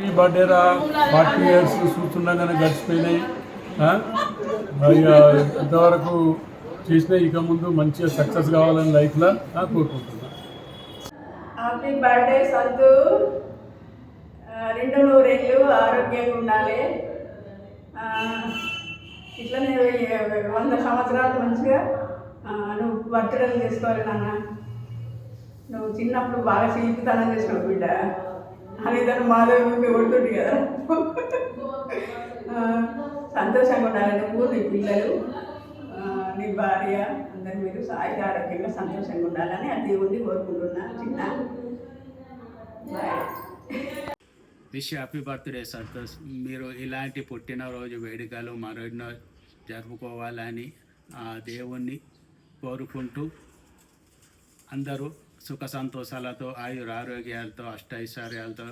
ఈ బర్త్డేరా 40 ఇయర్స్ చూస్తుండగానే గడిచిపోయినాయి. ఇంతవరకు చేసిన ఇక ముందు మంచిగా సక్సెస్ కావాలని లైఫ్లో కోరుకుంటున్నాను. హ్యాపీ బర్త్డే సంతు, 200 ఆరోగ్యంగా ఉండాలి. ఇట్లనే 100 సంవత్సరాలు మంచిగా నువ్వు బర్త్డేలు చేసుకోవాలి నాన్న. నువ్వు చిన్నప్పుడు బాగా శిల్పితనం చేసినావు బిడ్డ అని తను మాధవి నుండి కొడుతుండే కదా. సంతోషంగా ఉండాలి నువ్వు, నీ పిల్లలు, నీ భార్య, అందరు మీరు సాయి ఆరోగ్యంగా సంతోషంగా ఉండాలని ఆ దేవుడిని కోరుకుంటున్నా. చిన్న విష్ హ్యాపీ బర్త్డే సంతోష్. మీరు ఇలాంటి పుట్టినరోజు వేడుకలు మరెన్నో జరుపుకోవాలని ఆ దేవుణ్ణి కోరుకుంటూ అందరూ సుఖ సంతోషాలతో ఆయురారోగ్యాలతో అష్టైశ్వర్యాలతో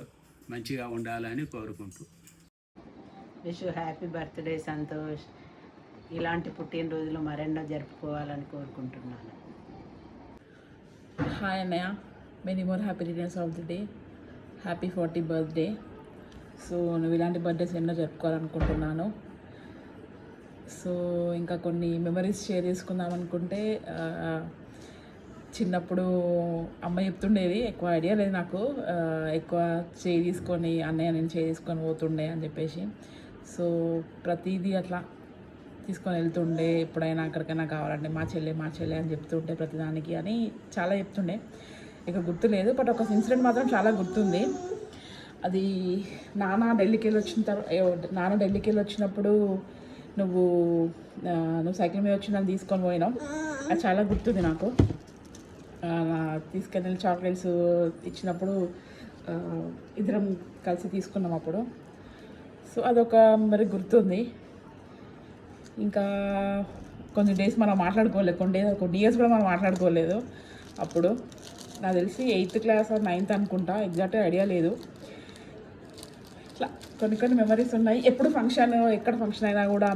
మంచిగా ఉండాలని కోరుకుంటూ విష్ హ్యాపీ బర్త్డే సంతోష్. ఇలాంటి పుట్టినరోజులు మరెన్నో జరుపుకోవాలని కోరుకుంటున్నాను. హాయ్ అన్నయ్య, many more happy returns of the day. Happy 40th birthday. So నువ్వు ఇలాంటి బర్త్డేస్ ఎన్నో జరుపుకోవాలనుకుంటున్నాను. సో ఇంకా కొన్ని మెమరీస్ షేర్ చేసుకుందాం అనుకుంటే, చిన్నప్పుడు అమ్మ చెప్తుండేది, ఎక్కువ ఐడియా లేదు నాకు, ఎక్కువ చేయి తీసుకొని అన్నయ్య నేను చేయి తీసుకొని పోతుండే అని చెప్పేసి. సో ప్రతిదీ అట్లా తీసుకొని వెళ్తుండే, ఎప్పుడైనా అక్కడికైనా కావాలంటే మా చెల్లె అని చెప్తుంటే ప్రతిదానికి అని చాలా చెప్తుండే. ఇక గుర్తులేదు, బట్ ఒక ఇన్సిడెంట్ మాత్రం చాలా గుర్తుంది. అది నాన్న ఢిల్లీకి వెళ్ళి వచ్చినప్పుడు నువ్వు సైకిల్ మీద వచ్చి నన్ను తీసుకొని పోయినావు. అది చాలా గుర్తుంది నాకు. తీసుకెళ్ళి చాక్లెట్స్ ఇచ్చినప్పుడు ఇద్దరం కలిసి తీసుకున్నాం అప్పుడు. సో అదొక మరి గుర్తుంది. ఇంకా కొన్ని డేస్ మనం మాట్లాడుకోలేదు, కొన్ని ఇయర్స్ కూడా మనం మాట్లాడుకోలేదు. అప్పుడు నాకు తెలిసి 8th క్లాస్ or 9th అనుకుంటా, ఎగ్జాక్ట్గా ఐడియా లేదు. ఇట్లా కొన్ని మెమరీస్ ఉన్నాయి. ఎప్పుడు ఎక్కడ ఫంక్షన్ అయినా కూడా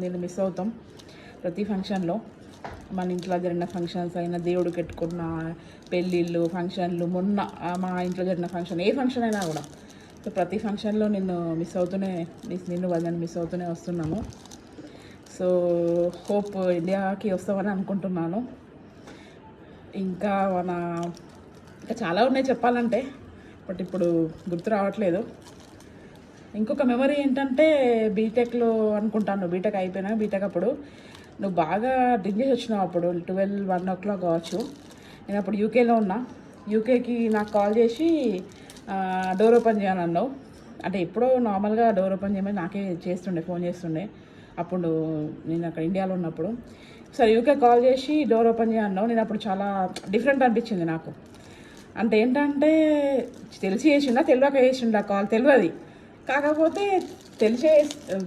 నేను మిస్ అవుతాం. ప్రతి ఫంక్షన్లో, మన ఇంట్లో జరిగిన ఫంక్షన్స్ అయినా, దేవుడు పెట్టుకున్న పెళ్ళిళ్ళు, ఫంక్షన్లు, మొన్న మా ఇంట్లో జరిగిన ఫంక్షన్, ఏ ఫంక్షన్ అయినా కూడా. సో ప్రతి ఫంక్షన్లో నిన్ను మిస్ అవుతూనే వస్తున్నాము. సో హోప్ ఇండియాకి వస్తామని అనుకుంటున్నాను. ఇంకా చాలా ఉన్నాయి చెప్పాలంటే, బట్ ఇప్పుడు గుర్తు రావట్లేదు. ఇంకొక మెమరీ ఏంటంటే, బీటెక్లో అనుకుంటాను, బీటెక్ అయిపోయినా, బీటెక్ అప్పుడు నువ్వు బాగా డ్రింక్ చేసి వచ్చినావు. అప్పుడు 12-1 o'clock కావచ్చు. నేను అప్పుడు యూకేలో ఉన్నా. యూకేకి నాకు కాల్ చేసి డోర్ ఓపెన్ చేయాలన్నావు. అంటే ఎప్పుడో నార్మల్గా డోర్ ఓపెన్ చేయమని నాకే ఫోన్ చేస్తుండే అప్పుడు, నేను అక్కడ ఇండియాలో ఉన్నప్పుడు. సరే యూకే కాల్ చేసి డోర్ ఓపెన్ చేయన్నావు. నేను అప్పుడు చాలా డిఫరెంట్ అనిపించింది నాకు. అంటే ఏంటంటే, తెలిసి చేసిండా తెలియక చేసిండా కాల్ తెలియదు. కాకపోతే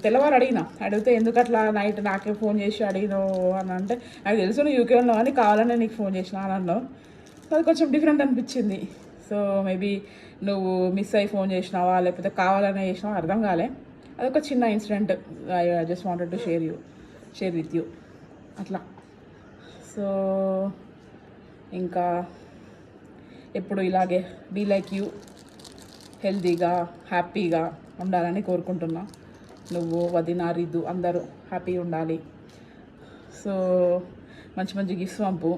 తెల్లవారు అడిగితే ఎందుకు అట్లా నైట్ నాకే ఫోన్ చేసి అడిగినావు అని అంటే, నాకు తెలుసు నువ్వు యూకే ఉన్నావు అని కావాలని నీకు ఫోన్ చేసిన అని అన్నావు. అది కొంచెం డిఫరెంట్ అనిపించింది. సో మేబీ నువ్వు మిస్ అయ్యి ఫోన్ చేసినావా లేకపోతే కావాలనే చేసినావా అర్థం కాలే. అదొక చిన్న incident. I just wanted to share with you అట్లా. సో ఇంకా ఎప్పుడు ఇలాగే బీ లైక్ యూ, హెల్తీగా హ్యాపీగా ఉండాలని కోరుకుంటున్నా. నువ్వు, వదిన, రిదు అందరూ హ్యాపీగా ఉండాలి. సో మంచి గిఫ్ట్స్ పంపు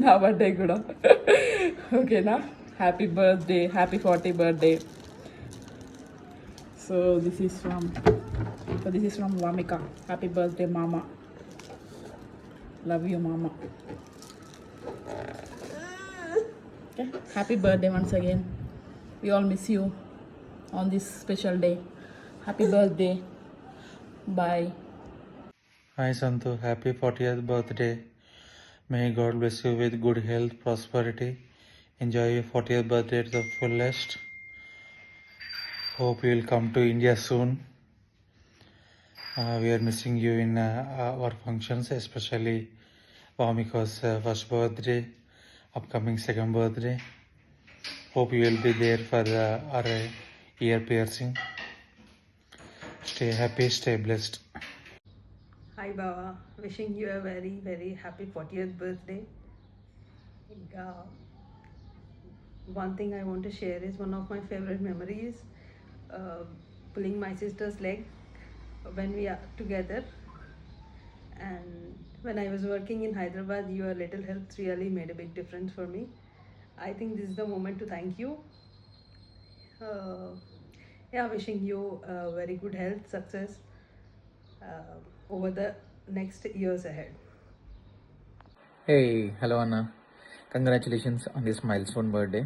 నా బర్త్డే కూడా, ఓకేనా? Happy birthday, happy 40th birthday. So this is from Vamika. Happy birthday మామ, లవ్ యూ మామ. Okay, happy birthday once again. We all miss you on this special day. Happy birthday. Bye. Hi Santu, happy 40th birthday. May God bless you with good health, prosperity. Enjoy your 40th birthday to the fullest. Hope you will come to India soon. We are missing you in our functions, especially Vamika's first birthday, upcoming second birthday. Hope you will be there for our ear piercing. Stay happy, stay blessed. Hi Baba, wishing you a very happy 40th birthday. ఇంకా one thing I want to share is one of my favorite memories, pulling my sister's leg when we are together. And when I was working in Hyderabad, your little help really made a big difference for me. I think this is the moment to thank you. Yeah, wishing you very good health, success over the next years ahead. Hey, hello Anna. Congratulations on this milestone birthday.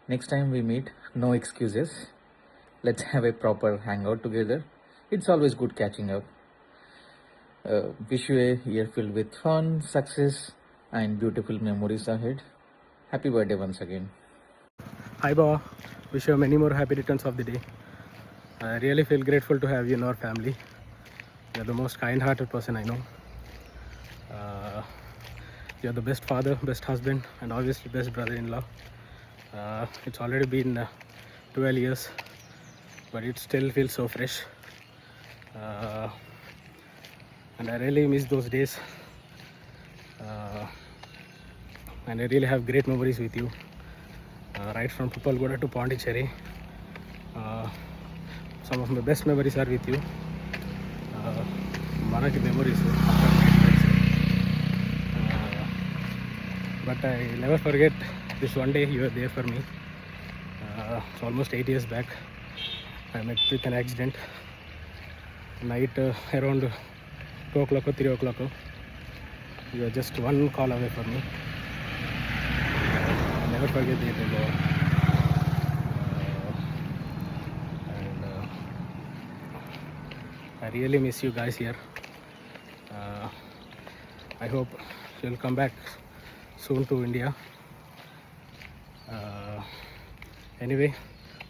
Next time we meet, no excuses. Let's have a proper hangout together. It's always good catching up. Wish you a year filled with fun, success, and beautiful memories ahead. Happy birthday once again. Hi Baba, wish you many more happy returns of the day. I really feel grateful to have you in our family. You're the most kind-hearted person I know. You're the best father, best husband, and obviously best brother-in-law. It's already been 12 years, but it still feels so fresh. And I really miss those days. And I really have great memories with you. Right from Pupalgoda to Pondicherry. Some of my best memories are with you. Manaki memories. But I never forget this one day you were there for me. It's almost 8 years back. I met with an accident. Night around 2 o'clock or 3 o'clock. You were just one call away from me. I'll never forget the day. I really miss you guys here. I hope you'll come back soon to India. Anyway,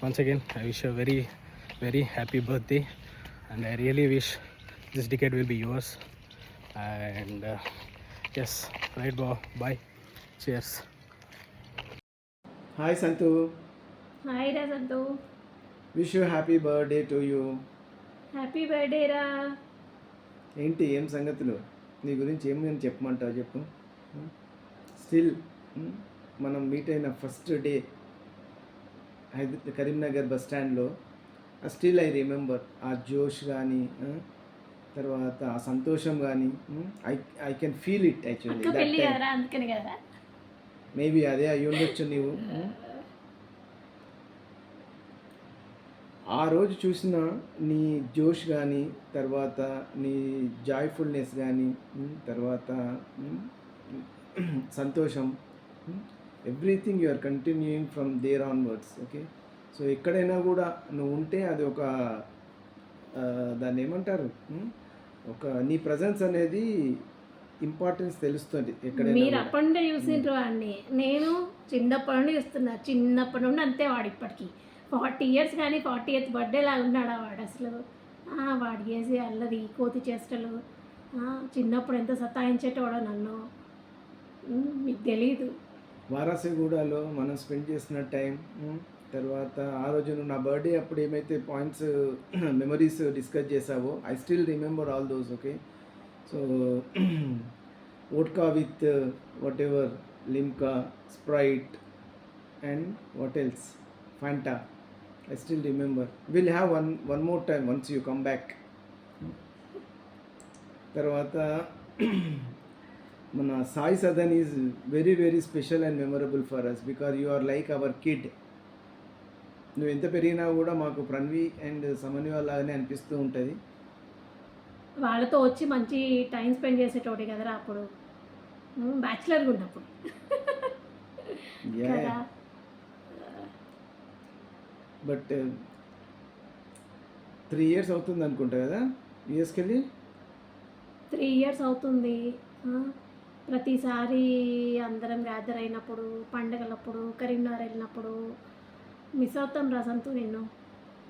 once again, I wish you a very, very happy birthday, and I really wish this decade will be yours. And yes, right, Bob. Bye. Cheers. Hi Santu, hi రా సంతు, wish you happy birthday to you. Happy birthday రా. ఏంటి ఏం సంగతులు, నీ గురించి ఏం నేను చెప్పమంటావు చెప్పు. స్టిల్ మనం మీట్ అయిన ఫస్ట్ డే కరీంనగర్ బస్ స్టాండ్లో, స్టిల్ ఐ రిమెంబర్ ఆ జోష్ కానీ తర్వాత ఆ సంతోషం కానీ ఐ కెన్ ఫీల్ ఇట్ అక్క పెళ్ళి యాక్చువల్లీ. కదరా, అందుకని కదరా. మేబీ అదే అయ్యి ఉండొచ్చు నీవు. ఆ రోజు చూసిన నీ జోష్ కానీ, తర్వాత నీ జాయ్ఫుల్నెస్ కానీ, తర్వాత సంతోషం, everything you are continuing from there onwards. Okay, so ఎక్కడైనా కూడా నువ్వు ఉంటే అది ఒక దాన్ని ఏమంటారు, ఒక నీ ప్రజెన్స్ అనేది ఇంపార్టెన్స్ తెలుస్తుంది ఎక్కడైనా మీరు కూడా. అప్పటి నుండి చూసిండ్రు వాడిని, నేను చిన్నప్పటి నుండి చూస్తున్నా. చిన్నప్పటి నుండి అంతే వాడు, ఇప్పటికి 40 years కానీ 40th బర్త్డే లాగా ఉన్నాడు వాడు అసలు. వాడు చేసే అల్లరి కోతి చేష్టలు, చిన్నప్పుడు ఎంత సతాయించేటోడో నన్ను, మీకు తెలీదు. వారాసిగూడలో మనం స్పెండ్ చేసిన టైం, తర్వాత ఆ రోజు నువ్వు నా బర్త్డే అప్పుడు ఏమైతే పాయింట్స్ మెమరీస్ డిస్కస్ చేసావో, I still remember all those. Okay, so vodka with what ever, Limca, Sprite and what else, Fanta. I still remember. We'll have one more time once you come back. తర్వాత మన Sai Sadan is very very special and memorable for us because you are like our kid. నువ్వు ఎంత పెరిగినా కూడా మాకు Pranavi and సమన్వయ లాగానే అనిపిస్తూ ఉంటుంది. వాళ్ళతో వచ్చి మంచి టైం స్పెండ్ చేసేటోడి కదరా అప్పుడు, బ్యాచిలర్గా ఉన్నప్పుడు కదా. బట్ 3 years అవుతుంది అనుకుంటా కదా యూఎస్కి వెళ్ళి. 3 years అవుతుంది. ప్రతిసారి అందరం గ్యాదర్ అయినప్పుడు, పండగలప్పుడు, కరీంనగర్ వెళ్ళినప్పుడు మిస్ అవుతాం రా సంతు, నిన్ను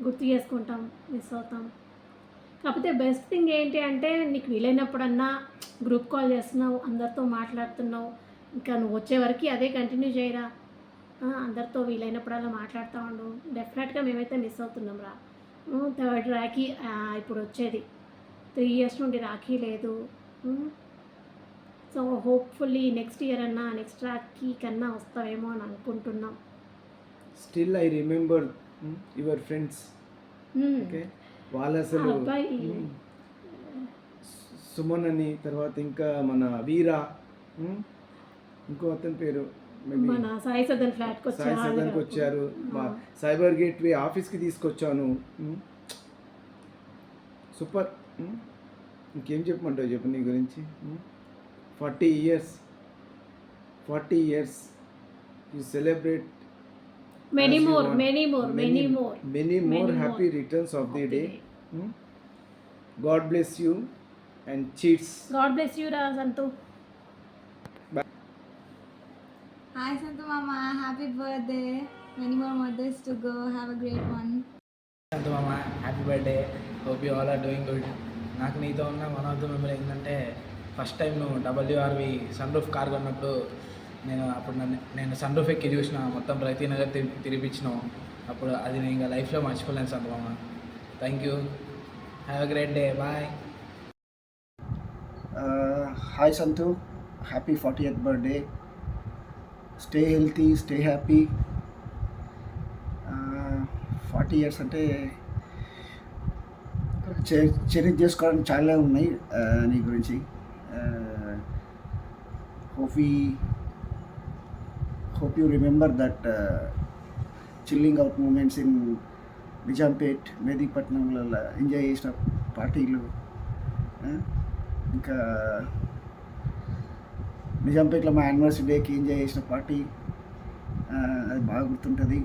గుర్తు చేసుకుంటాం, మిస్ అవుతాం. కాకపోతే బెస్ట్ థింగ్ ఏంటి అంటే, నీకు వీలైనప్పుడన్నా గ్రూప్ కాల్ చేస్తున్నావు, అందరితో మాట్లాడుతున్నావు. ఇంకా నువ్వు వచ్చే వరకు అదే కంటిన్యూ చేయరా. అందరితో వీలైనప్పుడల్లా మాట్లాడుతూ ఉండు. డెఫినెట్గా మేమైతే మిస్ అవుతున్నాం రా. 3rd రాఖీ ఇప్పుడు వచ్చేది, 3 years నుండి రాఖీ లేదు. సో హోప్ఫుల్లీ నెక్స్ట్ ఇయర్ అన్నా, నెక్స్ట్ రాఖీ కన్నా వస్తావేమో అని అనుకుంటున్నాం. Still I remember your friends. Okay, వాళ్ళు అసలు అబ్బాయి సుమన్ అని, తర్వాత ఇంకా మన వీరా, ఇంకో అతని పేరు maybe మన సాయి సదన్ ఫ్లాట్కి సాయి సదన్కి వచ్చారు. మా సైబర్ గేట్వే ఆఫీస్కి తీసుకొచ్చాను. సూపర్. ఇంకేం చెప్పమంటావు చెప్పు నీ గురించి. 40 years you celebrate many as you more want. many more many more happy returns of the day. God bless you and cheers. God bless you రా సంతు. Hi Santu Mama, happy birthday. Many more birthdays to go. Have a great one. Santhu మామ, happy birthday. Hope you all are doing good. నాకు నీతో ఉన్న one of the memory ఏంటంటే, first time నువ్వు WRV sun roof car కొన్నప్పుడు నేను sun roof ఎక్కి చూసిన, మొత్తం ప్రతి నగర్ తిరిపించినావు. అప్పుడు అది నేను ఇంకా లైఫ్లో మర్చిపోలేను సంతు మామ. Thank you. Have a great day. Bye. Hi Santu, happy 40th birthday. Stay healthy, stay happy. 40 years అంటే చరిత్ర చేసుకోవడానికి చాలా ఉన్నాయి నీ గురించి. hope you remember that chilling out moments in Nizampet, మెదీపట్నంలో ఎంజాయ్ చేసిన పార్టీలు. ఇంకా నిజాంపేట్లో మా యానివర్సరీ డేకి ఎంజాయ్ చేసిన పార్టీ, అది బాగా గుర్తుంటుంది.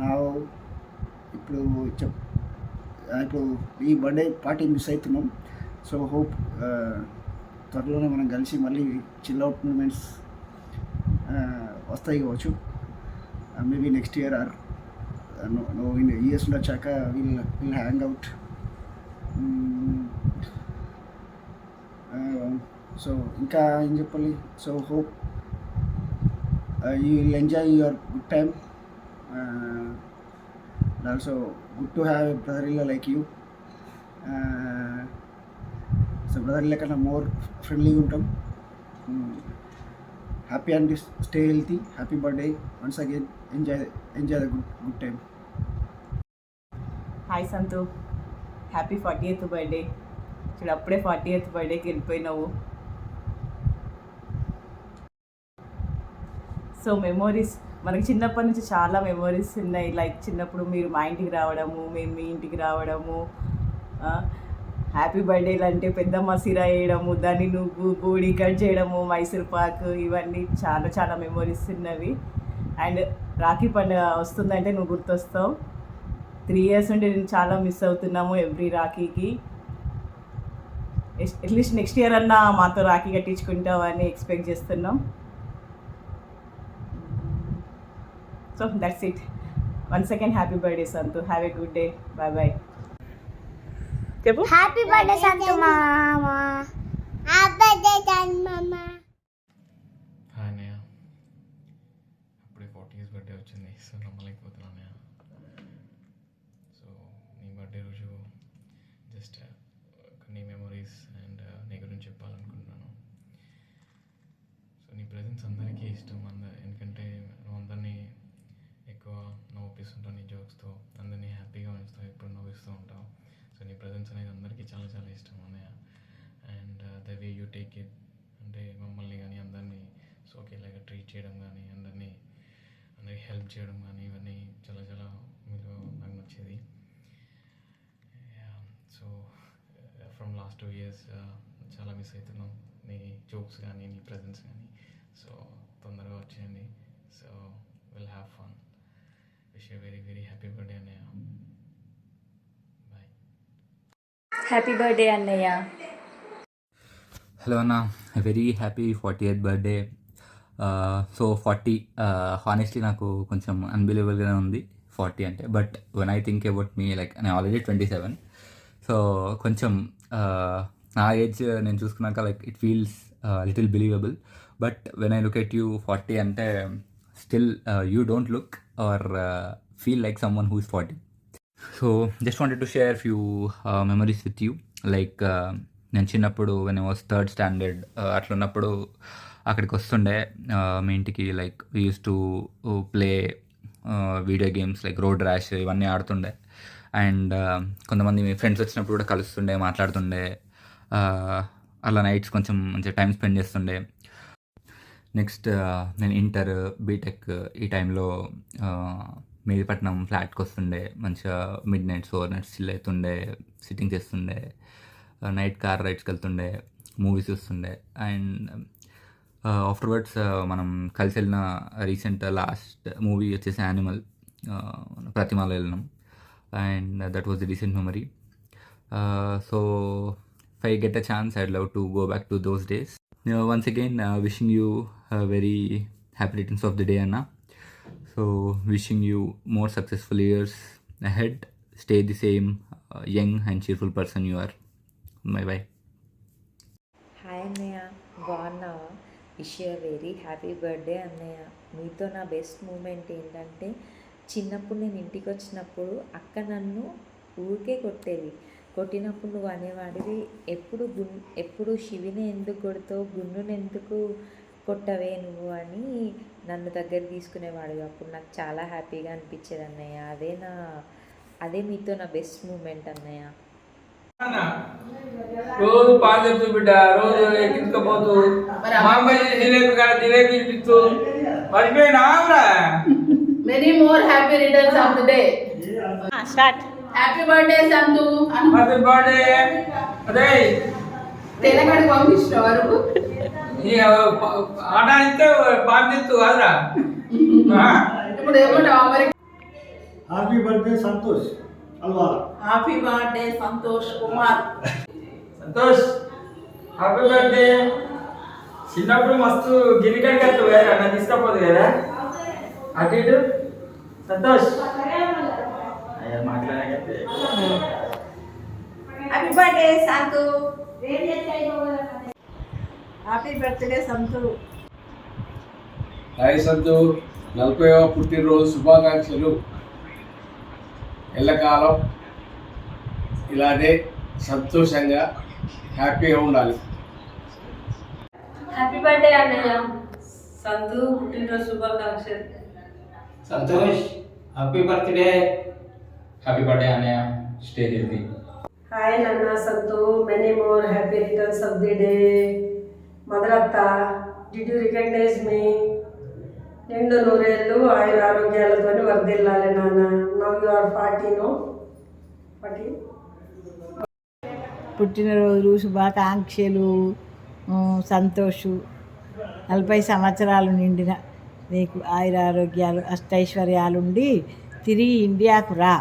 నా ఇప్పుడు ఈ బర్త్డే పార్టీ మిస్ అవుతున్నాం. సో హోప్ త్వరలోనే మనం కలిసి మళ్ళీ చిల్ అవుట్ మూమెంట్స్ వస్తాయి కావచ్చు. మేబీ నెక్స్ట్ ఇయర్ ఆర్ ఇయర్స్లో వచ్చాక విల్ హ్యాంగ్ అవుట్. సో ఇంకా ఏం చెప్పాలి. So hope you will enjoy your good time, and also good to have a brother-in-law like you. So brother-in-law kalla more friendly untam. Happy and stay healthy. Happy birthday once again. Enjoy the good time. Hi Santu, happy 40th birthday. చూడు అప్పుడే 40th బర్త్డేకి వెళ్ళిపోయినావు. So memories, మనకి చిన్నప్పటి నుంచి చాలా memories ఉన్నాయి. Like చిన్నప్పుడు మీరు మా ఇంటికి రావడము, మేము మీ ఇంటికి రావడము, హ్యాపీ బర్త్డేలు అంటే పెద్దమ్మ సిరా వేయడము, దాన్ని నువ్వు బూడి కట్ చేయడము, మైసూర్ పాక్, ఇవన్నీ చాలా చాలా మెమోరీస్ ఉన్నవి. అండ్ రాఖీ పండుగ వస్తుందంటే నువ్వు గుర్తొస్తావు. 3 years నుండి నేను చాలా మిస్ అవుతున్నాము ఎవ్రీ రాఖీకి. అట్లీస్ట్ నెక్స్ట్ ఇయర్ అన్నా మాతో రాఖీ కట్టించుకుంటావు అని ఎక్స్పెక్ట్ చేస్తున్నాం. So that's it. Once again, happy birthday, Santu. Have a good day. Bye bye. Happy birthday Santu Mama. Happy birthday Santu Mama. Hi అన్నయ్య, అప్పుడే 40th బర్త్డే వచ్చింది. So నమ్మలేకపోతున్నాను అన్నయ్య. So నీ బర్త్డే రోజు జస్ట్ కొన్ని మెమొరీస్ అండ్ నీ గురించి చెప్పాలనుకుంటున్నాను. సో నీ ప్రెజెన్స్ అందరికీ ఇష్టం. ఎందుకంటే నువ్వు అందరినీ ఎక్కువ నవ్విస్తుంటావు, నీ జోక్స్తో అందరినీ హ్యాపీగా ఉంచుతావు, ఎప్పుడు నవ్విస్తూ ఉంటావు. సో నీ ప్రజెన్స్ అనేది అందరికీ చాలా చాలా ఇష్టం అన్నయ్య. And the way you take it, అంటే మమ్మల్ని కానీ అందరినీ సో ఒకేలాగా ట్రీట్ చేయడం కానీ, అందరికీ హెల్ప్ చేయడం కానీ, ఇవన్నీ చాలా చాలా మీరు నాకు నచ్చేది. సో ఫ్రమ్ లాస్ట్ 2 years చాలా మిస్ అవుతున్నాం నీ జోక్స్ కానీ, నీ ప్రజెన్స్ కానీ. సో తొందరగా వచ్చేయండి. So will have fun. Wish you very very happy birthday అన్నయ్య. బాయ్. హ్యాపీ బర్త్డే అన్నయ్య. హలో అన్న, very happy 40th birthday. So 40 honestly నాకు కొంచెం అన్బిలీవబుల్గానే ఉంది 40 అంటే. But when I think about me, like నేను ఆల్రెడీ 27. సో కొంచెం నా ఏజ్ నేను చూసుకున్నాక like it feels little believable. But when I look at you 40 అంటే still you don't look or feel like someone who is 40. So just wanted to share few memories with you. Like నేను చిన్నప్పుడు when I was 3rd standard అట్లున్నప్పుడు అక్కడికి వస్తుండే మీ ఇంటికి. Like we use to play video games like road rash ఇవన్నీ ఆడుతుండే. And కొంతమంది మీ friends వచ్చినప్పుడు కూడా కలుస్తుండే, మాట్లాడుతుండే. అలా నైట్స్ కొంచెం మంచిగా టైం స్పెండ్ చేస్తుండే. నెక్స్ట్ నేను ఇంటర్, బీటెక్ ఈ టైంలో మెహదీపట్నం ఫ్లాట్కి వస్తుండే. మంచిగా mid nights, over nights chill అవుతుండే, సిట్టింగ్ చేస్తుండే, నైట్ కార్ రైడ్స్కి వెళ్తుండే, మూవీస్ చూస్తుండే. అండ్ ఆఫ్టర్వర్డ్స్ మనం కలిసి వెళ్ళిన రీసెంట్ లాస్ట్ మూవీ వచ్చేసి యానిమల్, ప్రతిమలో వెళ్ళినాం. And that was the recent memory. So if I get a chance, I'd love to go back to those days. Once again, wishing you a very happy returns of the day, Anna. So wishing you more successful years ahead. Stay the same young and cheerful person you are. Bye. Hi అన్నయ్య, బాగున్నావా? Wish you very happy birthday అన్నయ్య. మీతో నా best moment ఏంటంటే, చిన్నప్పుడు నేను ఇంటికి వచ్చినప్పుడు అక్క నన్ను ఊరికే కొట్టేది. కొట్టినప్పుడు నువ్వు అనేవాడివి, ఎప్పుడు శివిని ఎందుకు కొడతావు, గున్నుని ఎందుకు కొట్టవే నువ్వు అని నన్ను దగ్గర తీసుకునేవాడివి. అప్పుడు నాకు చాలా హ్యాపీగా అనిపించేది అన్నయ్య. అదే మీతో నా బెస్ట్ మూమెంట్ అన్నయ్య. రోజు పాలు తెచ్చు బిడ్డ, రోజు ఎక్కించుకోపోతూ జిలేబీ కాడ జిలేబీ ఇప్పిస్తూ మర్చిపోయినా. Many more happy returns of the day. Start. Happy birthday Santu. Happy birthday. అదే తెలంగాణకి పంపించిన వరకు ఆటానిస్తే పంపిస్తూ కాదురా. ఇప్పుడు ఏమంటావు మరి? Happy birthday Santosh Alwala. Happy birthday Santosh Kumar. Santosh happy birthday. చిన్నప్పుడు మస్తు గిరికడికి వస్తావు కదా, నన్ను తీసుకపోదు కదా అటు ఇటు. సంతోష్ మాట్లాడే. Happy birthday Santu. Happy birthday సంతు. హాయ్ సంతు, 40వ పుట్టినరోజు శుభాకాంక్షలు. ఎల్లకాలం ఇలానే సంతోషంగా హ్యాపీగా ఉండాలి. హ్యాపీ బర్త్డే అన్నయ్య. సంతు పుట్టినరోజు శుభాకాంక్షలు. Santosh happy birthday. Happy birthday అన్నయ్య, స్టే హెల్తీ. హాయ్ నాన్న Santhu, many more happy returns of the day. Mother అత్త, డిడ్ యూ రికగ్నైజ్ మీ? నిండు నూరేళ్ళు ఆయుర ఆరోగ్యాలతో వర్దిల్లాలి నాన్న. Now you are 40, no 40. పుట్టినరోజు శుభాకాంక్షలు సంతోషు. 40 సంవత్సరాలు నిండిన నీకు ఆయుర ఆరోగ్యాలు అష్టైశ్వర్యాలుండి తిరిగి ఇండియాకు రా.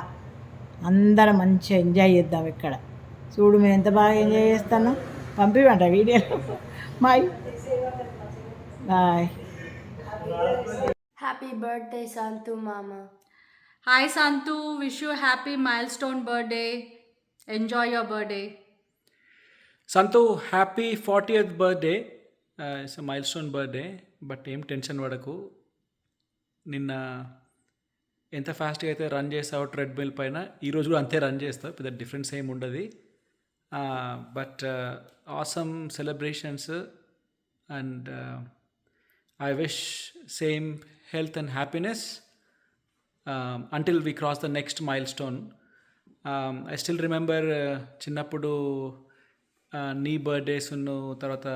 అందరం మంచిగా ఎంజాయ్ చేద్దాం. ఇక్కడ చూడు మేము ఎంత బాగా ఎంజాయ్ చేస్తాను. పంపిమంట వీడియోలో. Bye bye. హ్యాపీ బర్త్డే సంతు మామ. Hi Santu, wish you a happy milestone birthday. Enjoy your birthday. Santhu happy 40th birthday. It's a mile stone birthday, but ఏం టెన్షన్ పడకు. నిన్న ఎంత ఫాస్ట్గా అయితే రన్ చేసావు ట్రెడ్మిల్ పైన, ఈరోజు కూడా అంతే రన్ చేస్తావు. పెద్ద డిఫరెన్స్ ఏమి ఉండదు. But awesome celebrations and I wish same health and happiness until we cross the next milestone. I still remember చిన్నప్పుడు నీ బర్త్డేస్ ఉన్న తర్వాత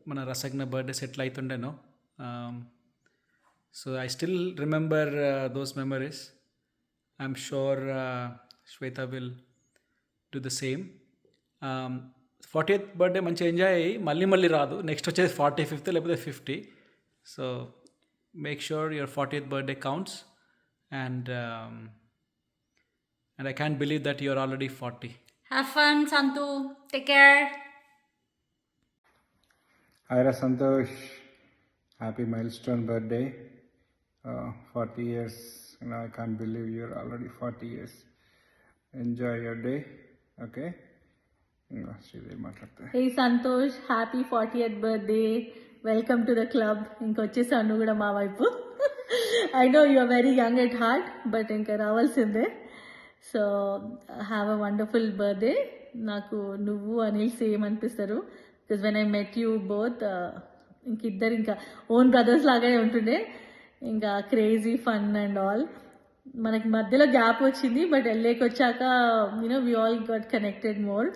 మన రసజ్ఞ బర్త్డేస్ ఎట్లా అవుతుండేనో. So I still remember those memories. I'm sure Swetha will do the same. 40th birthday మంచిగా enjoy అయ్యి మళ్ళీ రాదు. నెక్స్ట్ వచ్చేది 45th లేకపోతే 50. సో make sure your 40th birthday counts, and I can't believe that you're already 40. Have fun Santu, take care. Hi Santosh, happy milestone birthday. 40 years, and I can't believe you're already 40 years. Enjoy your day, okay? Hey Santosh, happy 40th birthday. Welcome to the club. ఇంకొచ్చేసాను నువ్వు కూడా మా వైపు. I know you are very young at heart, but ఇంకా రావాల్సిందే. So have a wonderful birthday. నాకు నువ్వు Anil same అనిపిస్తారు. Because when I met you both ఇద్దరు ఇంకా ఓన్ బ్రదర్స్ లాగానే ఉంటుండే, ఇంకా క్రేజీ ఫన్ అండ్ ఆల్. మనకి మధ్యలో గ్యాప్ వచ్చింది, బట్ ఎల్ఏకి వచ్చాక we all got connected more.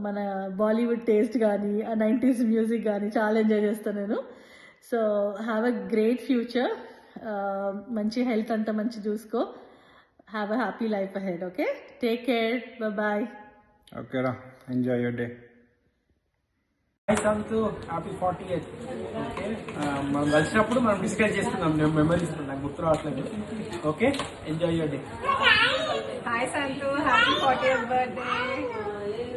మన బాలీవుడ్ టేస్ట్ కానీ ఆ 90s మ్యూజిక్ కానీ చాలా ఎంజాయ్ చేస్తాను నేను. So have a great future, మంచి హెల్త్ అంతా మంచి చూసుకో, have a happy life ahead. Okay, take care, bye. Okay, ra. Enjoy your day. Hi Santu, happy 40th. Okay, మనం కలిసినప్పుడు మనం డిస్కస్ చేసుకుందాం మెమరీస్, నాకు గుర్తు రావట్లేదు. Okay, enjoy your day. Hi Santu, happy 40th birthday.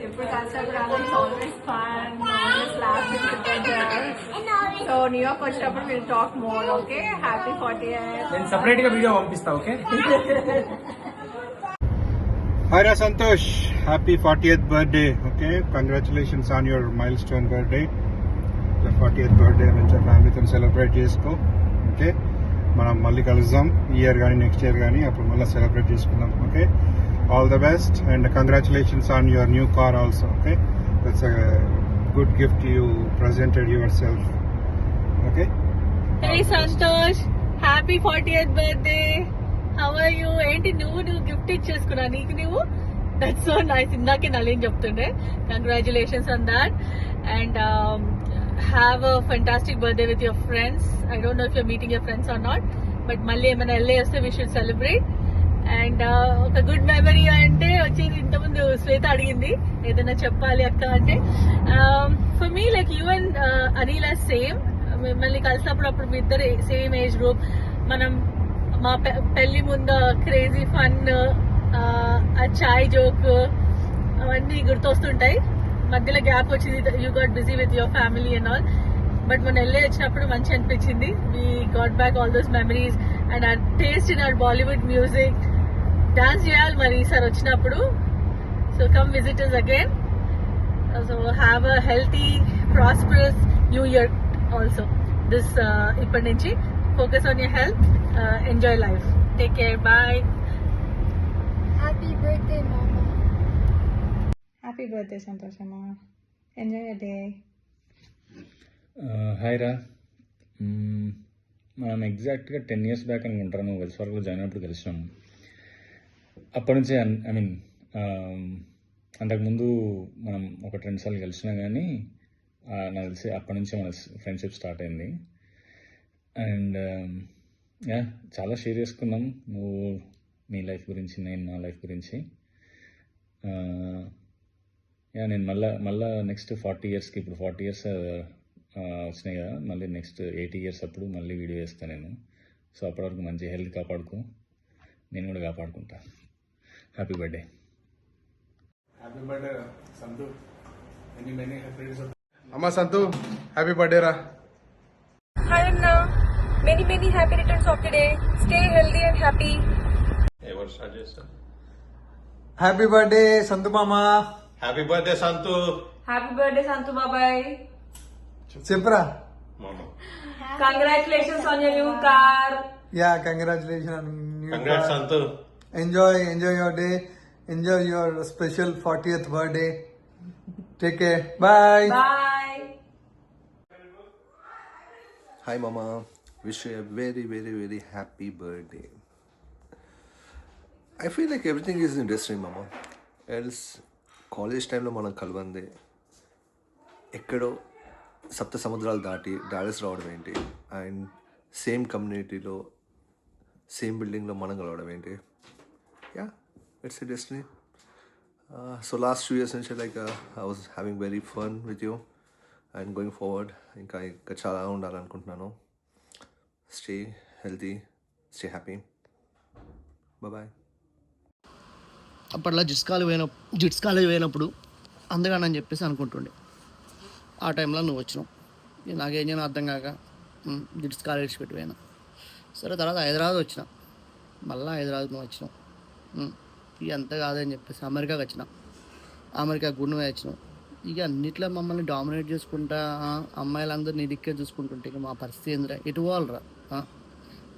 ఎప్పుడు కలిసినప్పుడు always fun, always laughing together. So New York వచ్చినప్పుడు will talk more. Okay, happy 40th. నేను సపరేట్ గా వీడియో పంపిస్తా. Okay. Hi Ra Santosh, happy 40th birthday. Okay, congratulations on your milestone birthday. Your 40th birthday మంచిగా ఫ్యామిలీతో celebrate చేసుకో. Okay, మనం మళ్ళీ కలుద్దాం ఈ ఇయర్ కానీ నెక్స్ట్ ఇయర్ కానీ, అప్పుడు మళ్ళీ సెలబ్రేట్ చేసుకుందాం. Okay, all the best and congratulations on your new car also. Okay, that's a good gift you presented yourself. Okay, hey Santosh, happy 40th birthday. How are you? ఏంటి నువ్వు gift ఇచ్చేసుకున్నా నీకు నువ్వు? That's so nice. ఇందాకే నలీన్ చెప్తుండే. Congratulations on that and have a fantastic birthday with your friends. I don't know if you're meeting your friends or not, but మళ్ళీ ఏమైనా LA వస్తే వీ షుడ్ సెలబ్రేట్. అండ్ ఒక good memory అంటే వచ్చేది, ఇంతకుముందు శ్వేత అడిగింది ఏదైనా చెప్పాలి అక్క అంటే, for me like you and Anil are same. మిమ్మల్ని కలిసినప్పుడు అప్పుడు మీ ఇద్దరు సేమ్ ఏజ్ గ్రూప్. మనం మా పెళ్లి ముందు క్రేజీ ఫన్, ఆ చాయ్ జోక్ అవన్నీ గుర్తొస్తుంటాయి. మధ్యలో గ్యాప్ వచ్చింది, you got busy with your family and all. But మన వెళ్ళి వచ్చినప్పుడు మంచి అనిపించింది. We got back all those memories and ఆ taste in our Bollywood music. Dance చేయాలి మరి ఈసారి వచ్చినప్పుడు. So come visit us again. So have a healthy prosperous new year also. This ఇప్పటి నుంచి focus on your health, enjoy life, take care, bye. Happy birthday, Mama. Happy birthday Santoshama, enjoy your day. Hi రా. మనం ఎగ్జాక్ట్గా 10 years back అనుకుంటాను నువ్వు wells ఫార్గోలో join అయినప్పుడు కలిసినాము. అప్పటి నుంచే ఐ మీన్ అంతకుముందు మనం 1-2 సార్లు కలిసినా కానీ నాకు తెలిసి అప్పటి నుంచే మన ఫ్రెండ్షిప్ స్టార్ట్ అయింది. అండ్ చాలా షేర్ చేసుకున్నాం, నువ్వు నీ లైఫ్ గురించి, నేను నా లైఫ్ గురించి. నేను మళ్ళా నెక్స్ట్ 40 yearsకి, ఇప్పుడు 40 years వచ్చినాయి కదా, మళ్ళీ నెక్స్ట్ 80 years అప్పుడు మళ్ళీ వీడియో చేస్తాను నేను. సో అప్పటివరకు మంచి హెల్త్ కాపాడుకో, నేను కూడా కాపాడుకుంటా. Happy birthday. Happy birthday Santu. Many happy returns. అమ్మ సంతు, హ్యాపీ బర్త్డే రా. Hi Anna, many happy returns of the day. Stay healthy and happy. Happy birthday Santu Mama. Happy birthday Santu. Happy birthday Santu Babai. Chepra. Mama. Congratulations on your new car. Yeah, congratulations on new Congrats car. Santu. Enjoy your day. Enjoy your special 40th birthday. Take care. Bye. Bye. Hi Mama, wish you a very happy birthday. I feel like everything is in destiny Mama. Else college టైంలో మనం కలవందే ఎక్కడో సప్త సముద్రాలు దాటి Dallas రావడం ఏంటి, and same కమ్యూనిటీలో same బిల్డింగ్లో మనం కలవడం ఏంటి. Yeah, it's a destiny. So last 2 years నుంచి like I was having very fun with you and going forward ఇంకా చాలా ఉండాలనుకుంటున్నాను. Stay healthy, stay happy, bye. అప్పట్లో జిట్స్ కాలేజ్ పోయినప్పుడు అందుకని చెప్పేసి అనుకుంటుండే. ఆ టైంలో నువ్వు వచ్చినావు, నాకేం చేయను అర్థం కాక జిట్స్ కాలేజ్ పెట్టి పోయినా. సరే, తర్వాత హైదరాబాద్ వచ్చిన, మళ్ళీ హైదరాబాద్ నువ్వు వచ్చినావు. ఇక అంత కాదని చెప్పేసి అమెరికాకి వచ్చిన, అమెరికా గుండు వచ్చినావు. ఇక అన్నిట్లో మమ్మల్ని డామినేట్ చేసుకుంటా అమ్మాయిలందరూ నీ దిక్కే చూసుకుంటుంటే ఇక మా పరిస్థితి ఏందిరా, ఎటు పోవాలరా?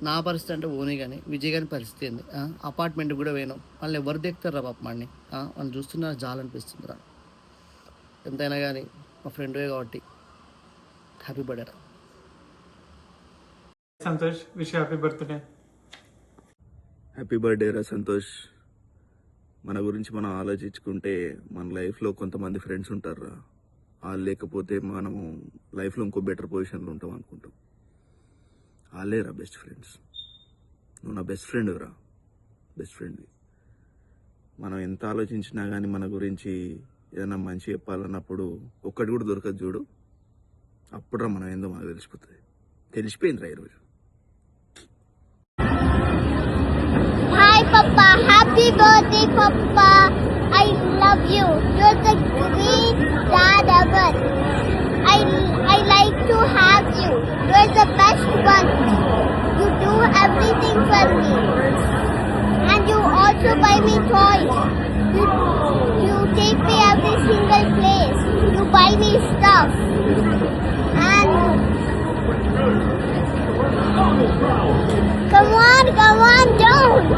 నా పరిస్థితి అంటే ఓనే కానీ విజయ్ గారి పరిస్థితి ఏంది? అపార్ట్మెంట్ కూడా పోయినావు, వాళ్ళు ఎవరు దిగుతారా పాపమాడిని? వాళ్ళు చూస్తున్నా జాలనిపిస్తుందిరా. ఎంతైనా కానీ మా ఫ్రెండ్వే కాబట్టి హ్యాపీ బర్త్డే రా. Santosh wish happy birthday. Happy birthday రా సంతోష్. మన గురించి మనం ఆలోచించుకుంటే మన లైఫ్లో కొంతమంది ఫ్రెండ్స్ ఉంటారురా, వాళ్ళు లేకపోతే మనము లైఫ్లో ఇంకో బెటర్ పొజిషన్లో ఉంటాం అనుకుంటాం. వాళ్ళే రా బెస్ట్ ఫ్రెండ్స్. నువ్వు నా బెస్ట్ ఫ్రెండ్ రా, బెస్ట్ ఫ్రెండ్వి. మనం ఎంత ఆలోచించినా కానీ మన గురించి ఏదైనా మంచి చెప్పాలన్నప్పుడు ఒక్కటి కూడా దొరకదు చూడు, అప్పుడురా మనం ఏందో మనకు తెలిసిపోయిందిరా ఈరోజు. హాయ్ పప్పా, హ్యాపీ బర్త్డే పప్పా, I love you, you're the great dad ever. I like to have you, you're the best one, you do everything for me, and you also buy me toys, you take me every single place, you buy me stuff, and come on, don't.